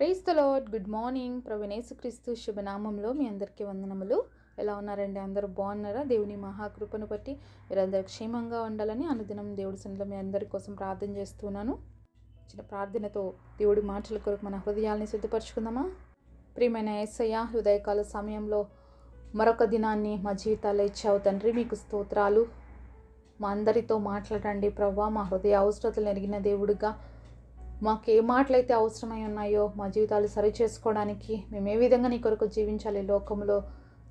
Praise the lord. Good morning. ప్రభువైన యేసుక్రీస్తు శుభనామంలో మీ అందరికీ వందనములు. ఎలా ఉన్నారండి? అందరూ బాగున్నారా? దేవుని మహాకృపను బట్టి మీరందరూ క్షేమంగా ఉండాలని అనుదినం దేవుడి సన్నిధిలో మీ అందరి కోసం ప్రార్థన చేస్తున్నాను. చిన్న ప్రార్థనతో దేవుడి మాటల కొరకు మన హృదయాల్ని సిద్ధపరచుకుందామా? ప్రియమైన యేసయ్య, హృదయకాల సమయంలో మరొక దినాన్ని మా జీవితాల్లో ఇచ్చావు తండ్రి, మీకు స్తోత్రాలు. మా అందరితో మాట్లాడండి ప్రభువా. మా హృదయ అవసరతలు ఎరిగిన దేవుడిగా మాకు ఏ మాటలైతే అవసరమై ఉన్నాయో మా జీవితాలు సరి చేసుకోవడానికి మేము ఏ విధంగా నీ కొరకు జీవించాలి లోకంలో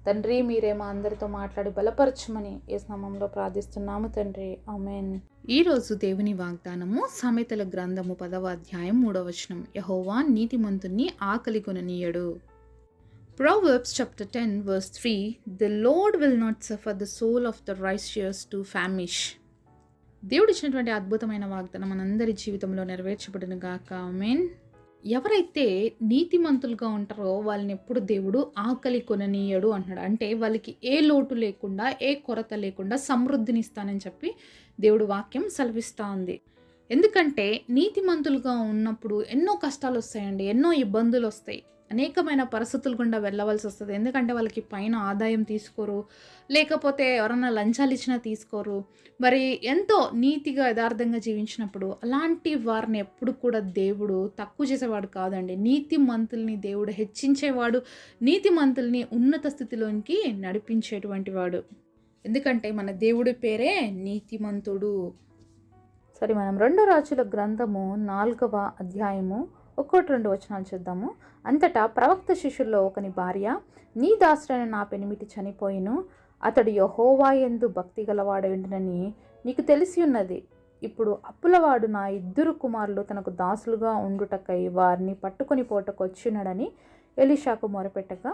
తండ్రి, మీరే మా అందరితో మాట్లాడి బలపరచమని యేసు నామములో ప్రార్థిస్తున్నాము తండ్రి. ఆమేన్. ఈరోజు దేవుని వాగ్దానము సామెతల గ్రంథము 10వ అధ్యాయం 3వ వచనం. యెహోవా నీతిమంతుణ్ణి ఆకలి కొననీయడు. Proverbs chapter 10 verse 3. The Lord will not suffer the soul of the righteous to famish. దేవుడు ఇచ్చినటువంటి అద్భుతమైన వాగ్దానం మనందరి జీవితంలో నెరవేర్చబడును గాక. ఆమేన్. ఎవరైతే నీతిమంతులుగా ఉంటారో వాళ్ళని ఎప్పుడు దేవుడు ఆకలి కొననీయడు అంటున్నాడు. అంటే వాళ్ళకి ఏ లోటు లేకుండా, ఏ కొరత లేకుండా సమృద్ధినిస్తానని చెప్పి దేవుడు వాక్యం సెలవిస్తూ ఉంది. ఎందుకంటే నీతిమంతులుగా ఉన్నప్పుడు ఎన్నో కష్టాలు వస్తాయండి, ఎన్నో ఇబ్బందులు వస్తాయి, అనేకమైన పరిస్థితులు గుండా వెళ్ళవలసి వస్తుంది. ఎందుకంటే వాళ్ళకి పైన ఆదాయం తీసుకోరు, లేకపోతే ఎవరన్నా లంచాలు ఇచ్చినా తీసుకోరు. మరి ఎంతో నీతిగా యథార్థంగా జీవించినప్పుడు అలాంటి వారిని ఎప్పుడు కూడా దేవుడు తక్కువ చేసేవాడు కాదండి. నీతిమంతుల్ని దేవుడు హెచ్చించేవాడు, నీతిమంతుల్ని ఉన్నత స్థితిలోనికి నడిపించేటువంటి వాడు. ఎందుకంటే మన దేవుడి పేరే నీతిమంతుడు. సరే, మనం 2 రాజుల గ్రంథము 4వ అధ్యాయము 1-2 వచనాలు చూద్దాము. అంతటా ప్రవక్త శిష్యుల్లో ఒకని భార్య, నీ దాసుడైన నా పెనిమిటి చనిపోయిను, అతడు యెహోవా యందు భక్తి గలవాడయుండునని నీకు తెలిసి ఉన్నది. ఇప్పుడు అప్పులవాడు నా 2 కుమారులు తనకు దాసులుగా ఉండుటకై వారిని పట్టుకొని పోటకు వచ్చినాడని ఎలీషాకు మొరపెట్టగా,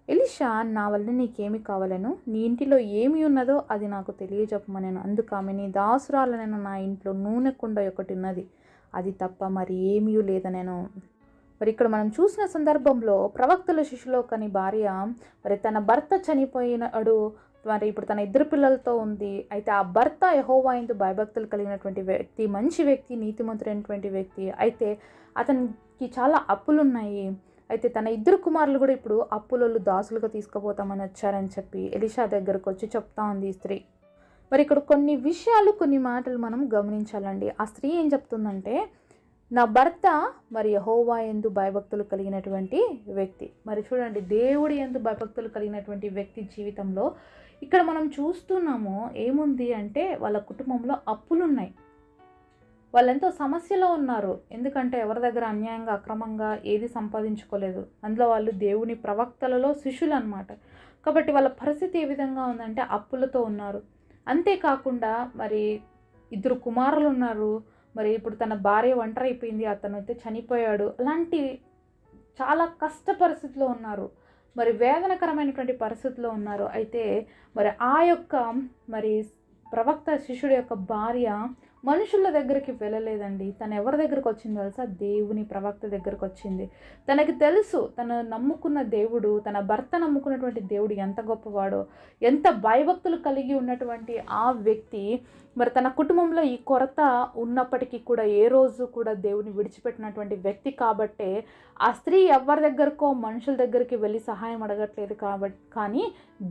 ఎలీషా, నా వల్ల నీకేమి కావాలను? నీ ఇంటిలో ఏమి ఉన్నదో అది నాకు తెలియజెప్పమనెను. అందుకు ఆమె, నీ దాసురాలనైన నా ఇంట్లో నూనె కుండ ఒకటి ఉన్నది, అది తప్ప మరి ఏమీ లేదనెను. మరి ఇక్కడ మనం చూసిన సందర్భంలో ప్రవక్తల శిష్యులో ఒకని భార్య మరి తన భర్త చనిపోయినాడు, మరి ఇప్పుడు తన 2 పిల్లలతో ఉంది. అయితే ఆ భర్త యెహోవా యందు భయభక్తులు కలిగినటువంటి వ్యక్తి, మంచి వ్యక్తి, నీతిమంతుడైనటువంటి వ్యక్తి. అయితే అతనికి చాలా అప్పులున్నాయి. అయితే తన 2 కుమారులు కూడా ఇప్పుడు అప్పులలో దాసులుగా తీసుకుపోతామని వచ్చారని చెప్పి ఎలీషా దగ్గరకు వచ్చి చెప్తా ఉంది ఈ స్త్రీ. మరి ఇక్కడ కొన్ని విషయాలు, కొన్ని మాటలు మనం గమనించాలండి. ఆ స్త్రీ ఏం చెప్తుందంటే, నా భర్త మరి యెహోవా యందు భయభక్తులు కలిగినటువంటి వ్యక్తి. మరి చూడండి, దేవుడి యందు భయభక్తులు కలిగినటువంటి వ్యక్తి జీవితంలో ఇక్కడ మనం చూస్తున్నాము ఏముంది అంటే వాళ్ళ కుటుంబంలో అప్పులున్నాయి. వాళ్ళెంతో సమస్యలో ఉన్నారు. ఎందుకంటే ఎవరి దగ్గర అన్యాయంగా, అక్రమంగా ఏది సంపాదించుకోలేదు. అందులో వాళ్ళు దేవుని ప్రవక్తలలో శిష్యులు అన్నమాట. కాబట్టి వాళ్ళ పరిస్థితి ఏ విధంగా ఉందంటే అప్పులతో ఉన్నారు. అంతేకాకుండా మరి 2 కుమారులు ఉన్నారు. మరి ఇప్పుడు తన భార్య ఒంటరి అయిపోయింది, అతను అయితే చనిపోయాడు. అలాంటి చాలా కష్ట పరిస్థితిలో ఉన్నారు. మరి వేదనకరమైనటువంటి పరిస్థితిలో ఉన్నారు. అయితే మరి ఆ యొక్క మరి ప్రవక్త శిష్యుడి యొక్క భార్య మనుషుల దగ్గరికి వెళ్ళలేదండి. తను ఎవరి దగ్గరకు వచ్చింది తెలుసా? దేవుని ప్రవక్త దగ్గరకు వచ్చింది. తనకి తెలుసు తను నమ్ముకున్న దేవుడు, తన భర్త నమ్ముకున్నటువంటి దేవుడు ఎంత గొప్పవాడో, ఎంత భయభక్తులు కలిగి ఉన్నటువంటి ఆ వ్యక్తి మరి తన కుటుంబంలో ఈ కొరత ఉన్నప్పటికీ కూడా ఏ రోజు కూడా దేవుని విడిచిపెట్టినటువంటి వ్యక్తి. కాబట్టే ఆ స్త్రీ ఎవరి దగ్గరకో మనుషుల దగ్గరికి వెళ్ళి సహాయం అడగట్లేదు కానీ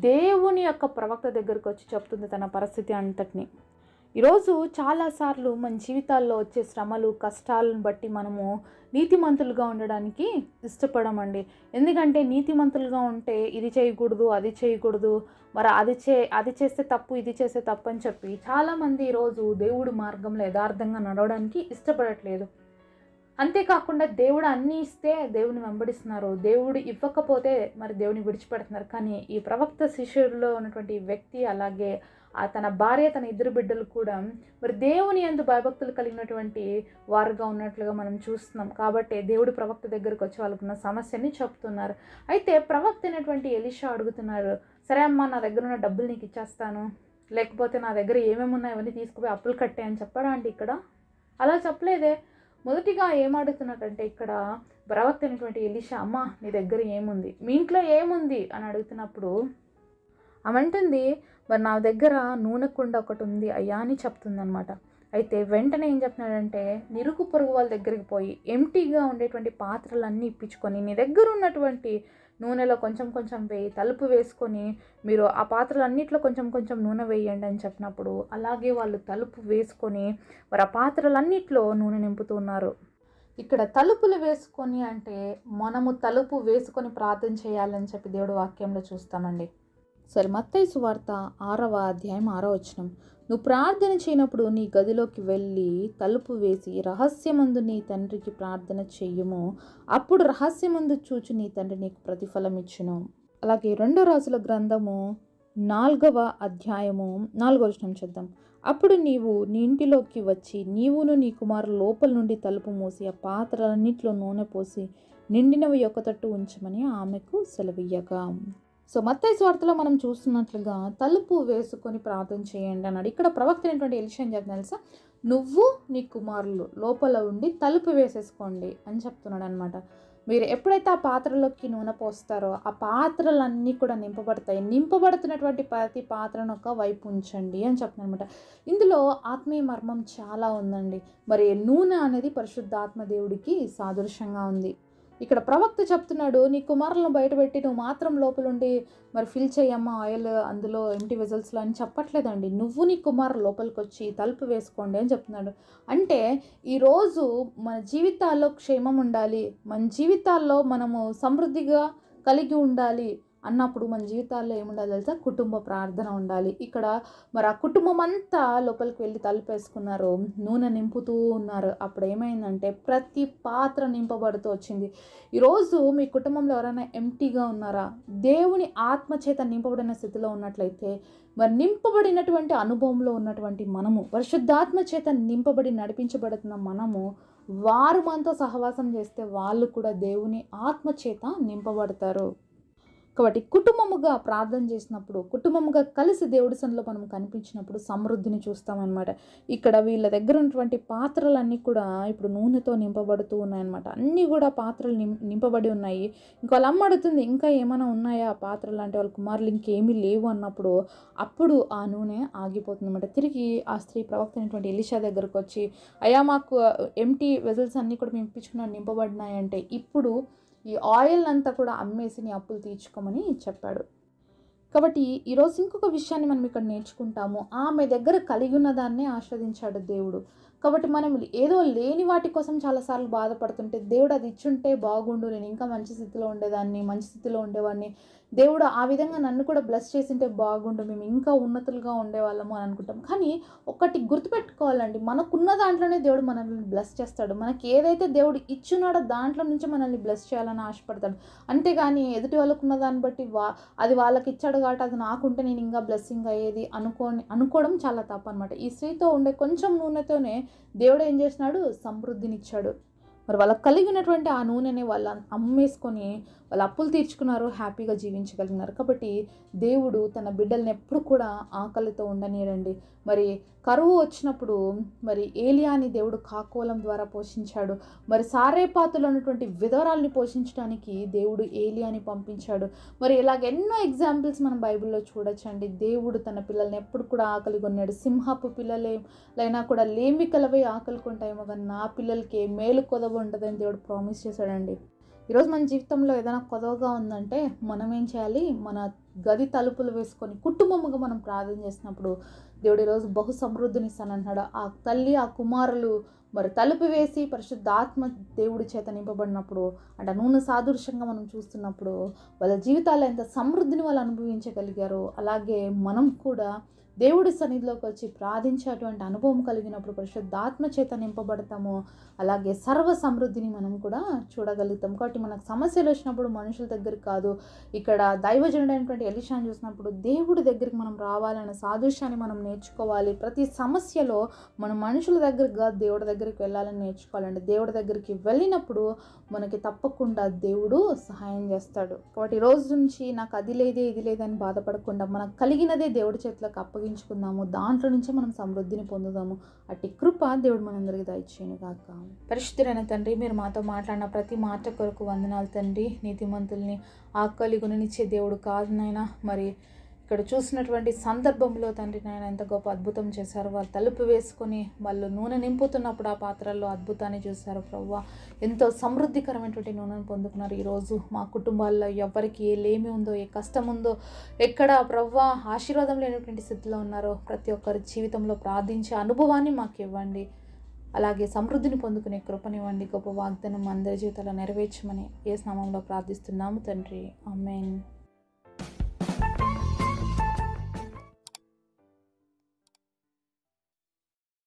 దేవుని యొక్క ప్రవక్త దగ్గరకు వచ్చి చెప్తుంది తన పరిస్థితి అంతటిని. ఈరోజు చాలాసార్లు మన జీవితాల్లో వచ్చే శ్రమలు, కష్టాలను బట్టి మనము నీతిమంతులుగా ఉండడానికి ఇష్టపడమండి. ఎందుకంటే నీతిమంతులుగా ఉంటే ఇది చేయకూడదు, అది చేయకూడదు, మరి అది చేస్తే తప్పు, ఇది చేస్తే తప్పు అని చెప్పి చాలామంది ఈరోజు దేవుడి మార్గంలో యథార్థంగా నడవడానికి ఇష్టపడట్లేదు. అంతేకాకుండా దేవుడు అన్నీ ఇస్తే దేవుని వెంబడిస్తున్నారు, దేవుడు ఇవ్వకపోతే మరి దేవుని విడిచిపెడుతున్నారు. కానీ ఈ ప్రవక్త శిష్యుల్లో ఉన్నటువంటి వ్యక్తి, అలాగే తన భార్య, తన 2 బిడ్డలు కూడా మరి దేవుని యందు భయభక్తులు కలిగినటువంటి వారుగా ఉన్నట్లుగా మనం చూస్తున్నాం. కాబట్టి దేవుడు ప్రవక్త దగ్గరకు వచ్చి వాళ్ళకున్న సమస్యని చెప్తున్నారు. అయితే ప్రవక్త అయినటువంటి ఎలీషా అడుగుతున్నారు, సరే అమ్మా, నా దగ్గర ఉన్న డబ్బులు నీకు ఇచ్చేస్తాను, లేకపోతే నా దగ్గర ఏమేమి ఉన్నాయో అవన్నీ తీసుకుపోయి అప్పులు కట్టే అని చెప్పాడా అండి? ఇక్కడ అలా చెప్పలేదే. మొదటిగా ఏమడుగుతున్నట్టంటే ఇక్కడ ప్రవక్త అయినటువంటి ఎలీషా, అమ్మ నీ దగ్గర ఏముంది, మీ ఇంట్లో ఏముంది అని అడుగుతున్నప్పుడు ఆమె అంటుంది, మరి నా దగ్గర నూనె కుండ ఒకటి ఉంది అయ్యా అని చెప్తుందనమాట. అయితే వెంటనే ఏం చెప్తున్నాడంటే, ఇరుగు పొరుగు వాళ్ళ దగ్గరికి పోయి ఎంప్టీగా ఉండేటువంటి పాత్రలన్నీ ఇప్పించుకొని, నీ దగ్గర ఉన్నటువంటి నూనెలో కొంచెం కొంచెం వేయి, తలుపు వేసుకొని మీరు ఆ పాత్రలన్నిట్లో కొంచెం కొంచెం నూనె వేయండి అని చెప్పినప్పుడు, అలాగే వాళ్ళు తలుపు వేసుకొని మరి ఆ పాత్రలన్నిట్లో నూనె నింపుతూ ఉన్నారు. ఇక్కడ తలుపులు వేసుకొని అంటే మనము తలుపు వేసుకొని ప్రార్థన చేయాలని చెప్పి దేవుడు వాక్యంలో చూస్తామండి. సరే, మత్తయి సువార్త 6వ అధ్యాయం 6వ వచనం, నువ్వు ప్రార్థన చేయనప్పుడు నీ గదిలోకి వెళ్ళి తలుపు వేసి రహస్యమందు నీ తండ్రికి ప్రార్థన చెయ్యము, అప్పుడు రహస్యమందు చూచి నీ తండ్రి నీకు ప్రతిఫలం ఇచ్చును. అలాగే 2 రాజుల గ్రంథము 4వ అధ్యాయము 4వ వచనం చూద్దాం. అప్పుడు నీవు నీ ఇంటిలోకి వచ్చి నీవును నీ కుమారులు లోపల నుండి తలుపు మూసి ఆ పాత్రలన్నిట్లో నూనె పోసి నిండినవి ఒక తట్టు ఉంచమని ఆమెకు సెలవియ్యగా. సో మత్తయి సువార్తలో మనం చూస్తున్నట్లుగా తలుపు వేసుకొని ప్రార్థన చేయండి అన్నాడు. ఇక్కడ ప్రవక్త అయినటువంటి ఎలీషా ఏం చెప్తున్నాడు తెలుసా, నువ్వు నీ కుమారులు లోపల ఉండి తలుపు వేసేసుకోండి అని చెప్తున్నాడు అనమాట. మీరు ఎప్పుడైతే ఆ పాత్రలోకి నూనె పోస్తారో ఆ పాత్రలన్నీ కూడా నింపబడతాయి. నింపబడుతున్నటువంటి ప్రతి పాత్రను ఒక వైపు ఉంచండి అని చెప్తున్నాను అనమాట. ఇందులో ఆత్మీయ మర్మం చాలా ఉందండి. మరి నూనె అనేది పరిశుద్ధాత్మ దేవుడికి సాదృశ్యంగా ఉంది. ఇక్కడ ప్రవక్త చెప్తున్నాడు, నీ కుమారులను బయటపెట్టి నువ్వు మాత్రం లోపలుండి మరి ఫిల్ చేయమ్మా ఆయిల్ అందులో ఎంటీ వెజల్స్లో అని చెప్పట్లేదండి. నువ్వు నీ కుమారు లోపలికి వచ్చి తలుపు వేసుకోండి అని చెప్తున్నాడు. అంటే ఈరోజు మన జీవితాల్లో క్షేమం ఉండాలి, మన జీవితాల్లో మనము సమృద్ధిగా కలిగి ఉండాలి అన్నప్పుడు మన జీవితాల్లో ఏముండాలి తెలుసా, కుటుంబ ప్రార్థన ఉండాలి. ఇక్కడ మరి ఆ కుటుంబం అంతా లోపలికి వెళ్ళి తలుపేసుకున్నారు, నూనె నింపుతూ ఉన్నారు. అప్పుడు ఏమైందంటే ప్రతి పాత్ర నింపబడుతూ వచ్చింది. ఈరోజు మీ కుటుంబంలో ఎవరైనా ఎంప్టీగా ఉన్నారా, దేవుని ఆత్మచేత నింపబడిన స్థితిలో ఉన్నట్లయితే మరి నింపబడినటువంటి అనుభవంలో ఉన్నటువంటి మనము, పరిశుద్ధాత్మ చేత నింపబడి నడిపించబడుతున్న మనము, వారు మనతో సహవాసం చేస్తే వాళ్ళు కూడా దేవుని ఆత్మచేత నింపబడతారు. కాబట్టి కుటుంబముగా ప్రార్థన చేసినప్పుడు, కుటుంబముగా కలిసి దేవుడి సన్నిధిలో మనం కనిపించినప్పుడు సమృద్ధిని చూస్తామన్నమాట. ఇక్కడ వీళ్ళ దగ్గర ఉన్నటువంటి పాత్రలన్నీ కూడా ఇప్పుడు నూనెతో నింపబడుతూ ఉన్నాయన్నమాట. అన్నీ కూడా పాత్రలు నింపబడి ఉన్నాయి. ఇంకా వాళ్ళ అమ్మ అడుగుతుంది, ఇంకా ఏమైనా ఉన్నాయా ఆ పాత్రలు అంటే, వాళ్ళ కుమారులు ఇంకేమీ లేవు అన్నప్పుడు అప్పుడు ఆ నూనె ఆగిపోతుంది అన్నమాట. తిరిగి ఆ స్త్రీ ప్రవక్త అయినటువంటి ఎలీషా దగ్గరకు వచ్చి, అయ్యా మాకు ఎంటీ వెజల్స్ అన్నీ కూడా మేము ఇప్పించుకున్న నింపబడినాయంటే, ఇప్పుడు ఈ ఆయిల్ అంతా కూడా అమ్మేసి నీ అప్పులు తీర్చుకోమని చెప్పాడు. కాబట్టి ఈరోజు ఇంకొక విషయాన్ని మనం ఇక్కడ నేర్చుకుంటాము. ఆమె దగ్గర కలిగి ఉన్న దాన్నే ఆస్వాదించాడు దేవుడు. కాబట్టి మనం ఏదో లేని వాటి కోసం చాలాసార్లు బాధపడుతుంటే, దేవుడు అది ఇచ్చుంటే బాగుండు, నేను ఇంకా మంచి స్థితిలో ఉండేదాన్ని, మంచి స్థితిలో ఉండేవాడిని, దేవుడు ఆ విధంగా నన్ను కూడా బ్లెస్ చేసింటే బాగుండు, మేము ఇంకా ఉన్నతులుగా ఉండేవాళ్ళము అని అనుకుంటాం. కానీ ఒకటి గుర్తుపెట్టుకోవాలండి, మనకున్న దాంట్లోనే దేవుడు మనల్ని బ్లెస్ చేస్తాడు. మనకి ఏదైతే దేవుడు ఇచ్చున్నాడో దాంట్లో నుంచి మనల్ని బ్లెస్ చేయాలని ఆశపడతాడు. అంతేగాని ఎదుటి వాళ్ళకున్న దాన్ని బట్టి అది వాళ్ళకి ఇచ్చాడు కాబట్టి అది నాకుంటే నేను ఇంకా బ్లెస్సింగ్ అయ్యేది అనుకోవడం చాలా తప్పు అనమాట. ఈ స్త్రీతో ఉండే కొంచెం నూనెతోనే దేవుడు ఏం చేసినాడు, సమృద్ధినిచ్చాడు. మరి వాళ్ళకి కలిగి ఉన్నటువంటి ఆ నూనెని వాళ్ళు అమ్మేసుకొని వాళ్ళు అప్పులు తీర్చుకున్నారు, హ్యాపీగా జీవించగలిగినారు. కాబట్టి దేవుడు తన బిడ్డల్ని ఎప్పుడు కూడా ఆకలితో ఉండనీయడండి. మరి కరువు వచ్చినప్పుడు మరి ఏలియాని దేవుడు కాకోలం ద్వారా పోషించాడు. మరి సారేపాతులో ఉన్నటువంటి విధవరాల్ని పోషించడానికి దేవుడు ఏలియాని పంపించాడు. మరి ఇలాగ ఎన్నో ఎగ్జాంపుల్స్ మనం బైబిల్లో చూడొచ్చండి. దేవుడు తన పిల్లల్ని ఎప్పుడు కూడా ఆకలి కొన్నాడు. సింహపు పిల్లలైనా కూడా లేమి కలవై ఆకలి కొంటాయేమో కానీ నా పిల్లలకి మేలు కొదవ ఉండదని దేవుడు ప్రామిస్ చేశాడండి. ఈరోజు మన జీవితంలో ఏదైనా కొదవగా ఉందంటే మనం ఏం చేయాలి, మన గది తలుపులు వేసుకొని కుటుంబముగా మనం ప్రార్థన చేసినప్పుడు దేవుడు ఈరోజు బహు సమృద్ధిని ఇస్తానంటున్నాడు. ఆ తల్లి ఆ కుమారులు మరి తలుపు వేసి పరిశుద్ధాత్మ దేవుడి చేత నింపబడినప్పుడు, అంటే నూనె సాదృశ్యంగా మనం చూస్తున్నప్పుడు వాళ్ళ జీవితాల్లో ఎంత సమృద్ధిని వాళ్ళు అనుభవించగలిగారు. అలాగే మనం కూడా దేవుడి సన్నిధిలోకి వచ్చి ప్రార్థించేటువంటి అనుభవం కలిగినప్పుడు పరిశుద్ధాత్మ చేత నింపబడతాము. అలాగే సర్వ సమృద్ధిని మనం కూడా చూడగలుగుతాం. కాబట్టి మనకు సమస్యలు వచ్చినప్పుడు మనుషుల దగ్గరికి కాదు, ఇక్కడ దైవజనుడైనటువంటి ఎలీషాని చూసినప్పుడు దేవుడి దగ్గరికి మనం రావాలనే సాదృశ్యాన్ని మనం నేర్చుకోవాలి. ప్రతి సమస్యలో మనం మనుషుల దగ్గరికి కాదు, దేవుడి దగ్గరికి వెళ్ళాలని నేర్చుకోవాలండి. దేవుడి దగ్గరికి వెళ్ళినప్పుడు మనకి తప్పకుండా దేవుడు సహాయం చేస్తాడు. కాబట్టి ఈ రోజు నుంచి నాకు అది లేదే ఇది లేదని బాధపడకుండా మనకు కలిగినదే దేవుడి చేతులకు అప్పగించుకుందాము. దాంట్లో నుంచే మనం సమృద్ధిని పొందుదాము. అట్టి కృప దేవుడు మనందరికీ దయచేయను గాక. పరిశుద్ధుడైన తండ్రి, మీరు మాతో మాట్లాడిన ప్రతి మాట కొరకు వందనాలు తండ్రి. నీతిమంతుల్ని ఆకలి గుణనిచ్చే దేవుడు కాదు నాయనా. మరి ఇక్కడ చూసినటువంటి సందర్భంలో తండ్రి నాయన ఎంత గొప్ప అద్భుతం చేశారు. వాళ్ళు తలుపు వేసుకొని వాళ్ళు నూనె నింపుతున్నప్పుడు ఆ పాత్రల్లో అద్భుతాన్ని చూశారు ప్రభువా. ఎంతో సమృద్ధికరమైనటువంటి నూనెను పొందుకున్నారు. ఈరోజు మా కుటుంబాల్లో ఎవరికి ఏ లేమి ఉందో, ఏ కష్టం ఉందో, ఎక్కడ ప్రభువా ఆశీర్వాదం లేనటువంటి స్థితిలో ఉన్నారో ప్రతి ఒక్కరి జీవితంలో ప్రార్థించే అనుభవాన్ని మాకు ఇవ్వండి. అలాగే సమృద్ధిని పొందుకునే కృపనివ్వండి. గొప్ప వాగ్దానం అందరి జీవితాల్లో నెరవేర్చమని యేసు నామములో ప్రార్థిస్తున్నాము తండ్రి. ఆమేన్.